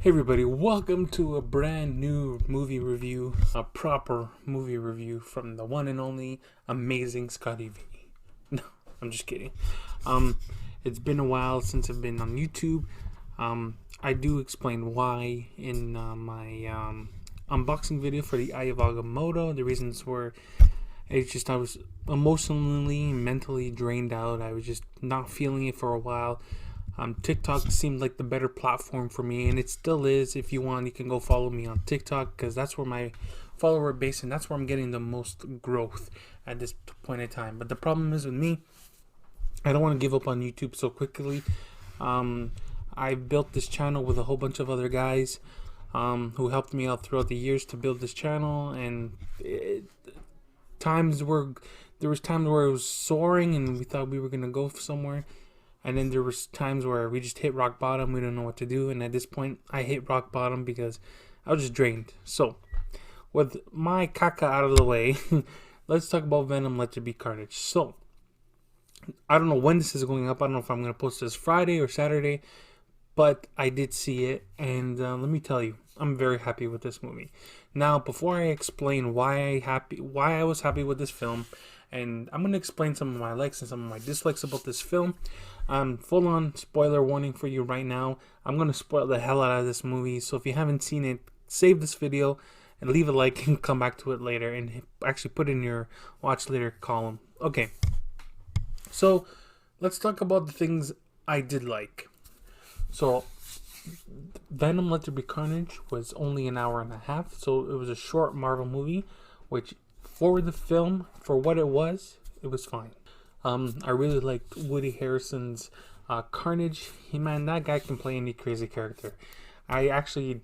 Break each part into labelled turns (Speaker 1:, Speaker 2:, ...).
Speaker 1: Hey everybody, welcome to a brand new movie review, a proper movie review from the one and only amazing Scotty V. No, I'm just kidding. Um, it's been a while since I've been on YouTube. I do explain why in my unboxing video for the Eye of Agamotto. The reasons were it's just I was emotionally, mentally drained out. I was just not feeling it for a while. TikTok seemed like the better platform for me, and it still is. If you want, you can go follow me on TikTok because that's where my follower base and that's where I'm getting the most growth at this point in time. But the problem is with me, I don't want to give up on YouTube so quickly. I built this channel with a whole bunch of other guys who helped me out throughout the years to build this channel, and there was times where it was soaring and we thought we were gonna go somewhere. And then there was times where we just hit rock bottom. We don't know what to do. And at this point, I hit rock bottom because I was just drained. So, with my caca out of the way, let's talk about Venom, Let There Be Carnage. So, I don't know when this is going up. I don't know if I'm going to post this Friday or Saturday. But I did see it. And let me tell you, I'm very happy with this movie. Now, before I explain why I was happy with this film, and I'm going to explain some of my likes and some of my dislikes about this film. Full on spoiler warning for you right now. I'm going to spoil the hell out of this movie. So if you haven't seen it, save this video and leave a like and come back to it later and actually put in your watch later column. Okay. So let's talk about the things I did like. So Venom Let There Be Carnage was only an hour and a half. So it was a short Marvel movie, which for the film, for what it was fine. I really liked Woody Harrelson's Carnage. That guy can play any crazy character. I actually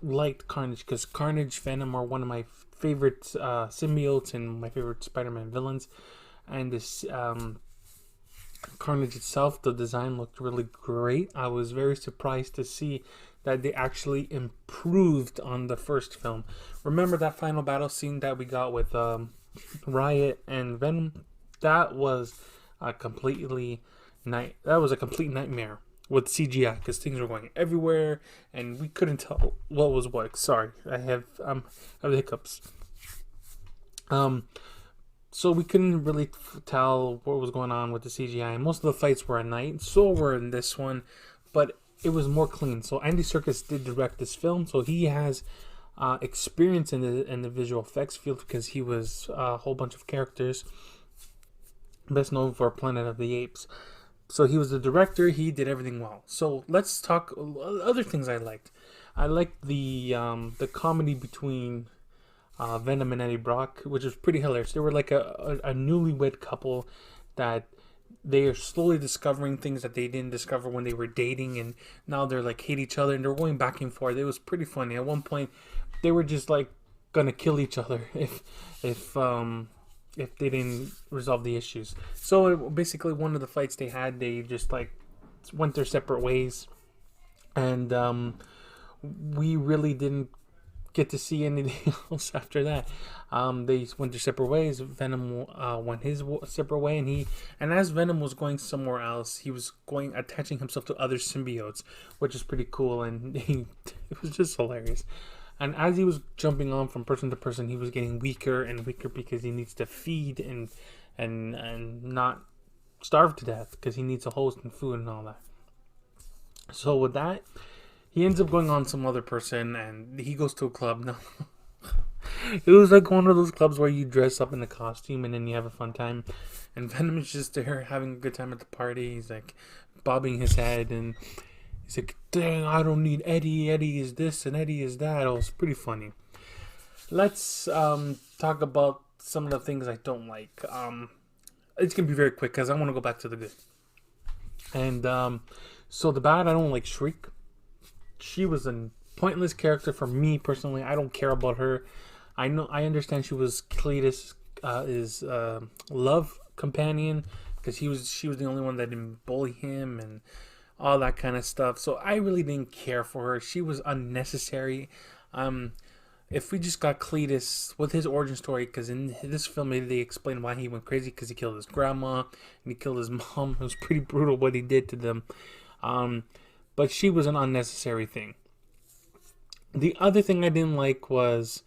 Speaker 1: liked Carnage because Carnage, Venom are one of my favorite symbiotes and my favorite Spider-Man villains. And this Carnage itself, the design looked really great. I was very surprised to see that they actually improved on the first film. Remember that final battle scene that we got with Riot and Venom? That was a complete nightmare with CGI because things were going everywhere and we couldn't tell what was what. Sorry, I have hiccups. So we couldn't really tell what was going on with the CGI. And most of the fights were at night. So were in this one, but it was more clean. So Andy Serkis did direct this film, so he has experience in the visual effects field because he was a whole bunch of characters. Best known for Planet of the Apes. So he was the director. He did everything well. So let's talk other things I liked. I liked the comedy between Venom and Eddie Brock, which was pretty hilarious. They were like a newlywed couple that they are slowly discovering things that they didn't discover when they were dating, and now they're like hate each other and they're going back and forth. It was pretty funny. At one point, they were just like gonna kill each other if they didn't resolve the issues. So basically, one of the fights they had, they just like went their separate ways, and we really didn't get to see anything else after that. They went their separate ways. Venom went his separate way, and as Venom was going somewhere else, he was attaching himself to other symbiotes, which is pretty cool, and it was just hilarious. And as he was jumping on from person to person, he was getting weaker and weaker because he needs to feed and not starve to death because he needs a host and food and all that. So with that, he ends up going on some other person and he goes to a club. No, it was like one of those clubs where you dress up in a costume and then you have a fun time. And Venom is just there having a good time at the party. He's like bobbing his head and he's like, dang, I don't need Eddie. Eddie is this and Eddie is that. It was pretty funny. Let's talk about some of the things I don't like. It's going to be very quick because I want to go back to the good. And so the bad, I don't like Shriek. She was a pointless character for me personally. I don't care about her. I understand she was Cletus' love companion because she was the only one that didn't bully him and all that kind of stuff. So I really didn't care for her. She was unnecessary. If we just got Cletus with his origin story, because in this film maybe they explain why he went crazy because he killed his grandma and he killed his mom. It was pretty brutal what he did to them. But she was an unnecessary thing. The other thing I didn't like was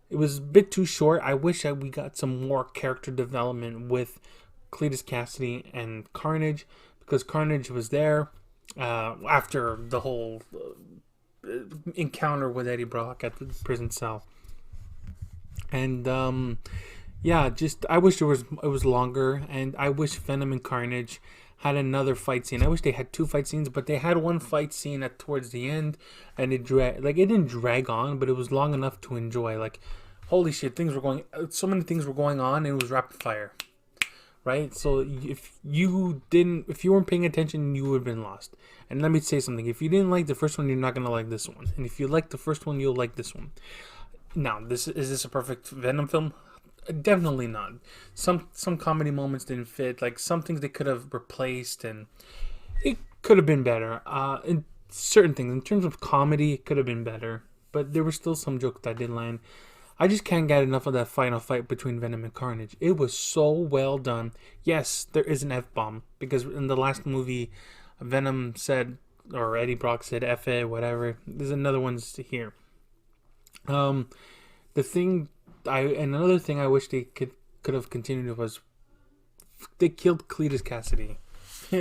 Speaker 1: it was a bit too short. I wish that we got some more character development with Cletus Cassidy and Carnage, because Carnage was there after the whole encounter with Eddie Brock at the prison cell. And yeah, just I wish it was longer, and I wish Venom and Carnage had another fight scene. I wish they had two fight scenes, but they had one fight scene at towards the end, and it didn't drag on, but it was long enough to enjoy. Like, holy shit, so many things were going on, and it was rapid fire, right? So if you weren't paying attention, you would have been lost. And let me say something: if you didn't like the first one, you're not gonna like this one, and if you like the first one, you'll like this one. Now, is this a perfect Venom film? Definitely not. Some comedy moments didn't fit. Like, some things they could have replaced, and it could have been better. In certain things, in terms of comedy, it could have been better. But there were still some jokes that didn't land. I just can't get enough of that final fight between Venom and Carnage. It was so well done. Yes, there is an F-bomb, because in the last movie, Venom said, or Eddie Brock said, F it, whatever. There's another one here. Another thing I wish they could have continued was they killed Cletus Cassidy.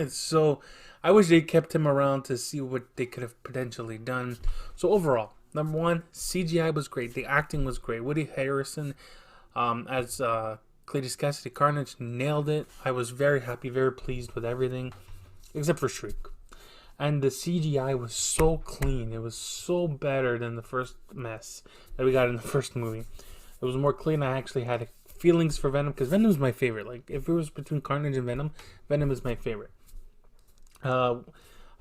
Speaker 1: So I wish they kept him around to see what they could have potentially done. So overall, number one, CGI was great. The acting was great. Woody Harrelson as Cletus Cassidy Carnage nailed it. I was very happy, very pleased with everything, except for Shriek. And the CGI was so clean. It was so better than the first mess that we got in the first movie. It was more clean. I actually had feelings for Venom, because Venom is my favorite. Like, if it was between Carnage and Venom, Venom is my favorite. Tom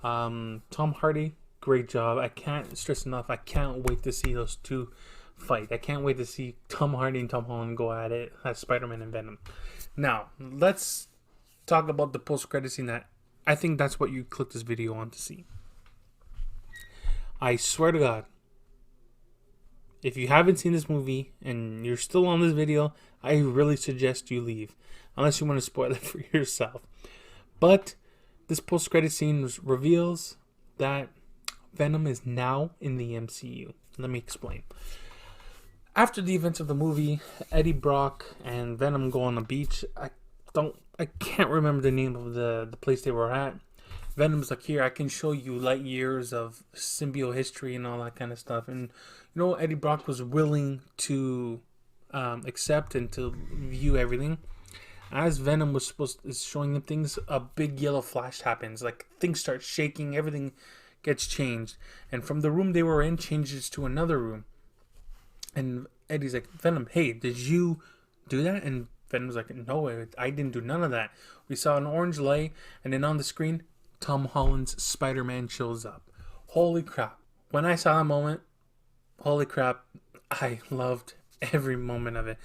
Speaker 1: Hardy, great job. I can't stress enough. I can't wait to see those two fight. I can't wait to see Tom Hardy and Tom Holland go at it as Spider-Man and Venom. Now, let's talk about the post-credit scene. That I think that's what you clicked this video on to see. I swear to God, if you haven't seen this movie and you're still on this video, I really suggest you leave, unless you want to spoil it for yourself. But this post-credit scene reveals that Venom is now in the MCU. Let me explain. After the events of the movie, Eddie Brock and Venom go on a beach. I can't remember the name of the place they were at. Venom's like, here, I can show you light years of symbiote history and all that kind of stuff. And, Eddie Brock was willing to accept and to view everything. As Venom is showing them things, a big yellow flash happens. Like, things start shaking, everything gets changed. And from the room they were in, changes to another room. And Eddie's like, Venom, hey, did you do that? And Venom's like, no, I didn't do none of that. We saw an orange light, and then on the screen, Tom Holland's Spider-Man shows up. Holy crap. When I saw that moment, holy crap, I loved every moment of it.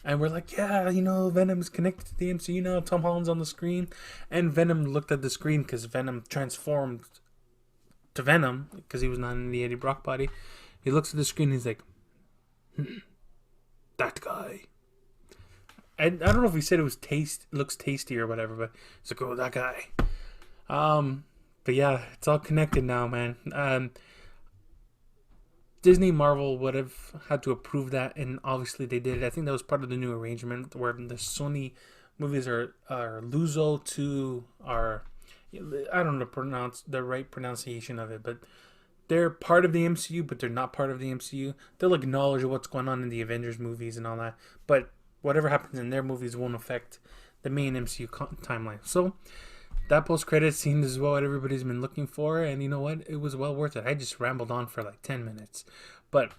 Speaker 1: And we're like, yeah, Venom's connected to the MCU now. Tom Holland's on the screen. And Venom looked at the screen because Venom transformed to Venom because he was not in the Eddie Brock body. He looks at the screen and he's like, that guy. I don't know if he said it was looks tasty or whatever, but it's like, oh, that guy. But yeah, it's all connected now, man. Disney, Marvel would have had to approve that, and obviously they did. I think that was part of the new arrangement where the Sony movies are Luso to are, I don't know pronounce the right pronunciation of it, but they're part of the MCU, but they're not part of the MCU. They'll acknowledge what's going on in the Avengers movies and all that, but whatever happens in their movies won't affect the main MCU timeline. So that post-credit scene is what everybody's been looking for, and you know what? It was well worth it. I just rambled on for like 10 minutes. But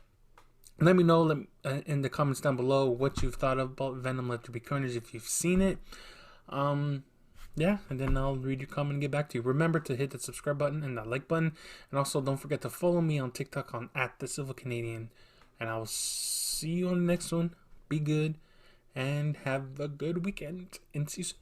Speaker 1: let me know in the comments down below what you've thought about Venom Let There Be Carnage if you've seen it. Yeah, and then I'll read your comment and get back to you. Remember to hit the subscribe button and that like button. And also don't forget to follow me on TikTok on @TheCivilCanadian. And I will see you on the next one. Be good. And have a good weekend. And see you soon.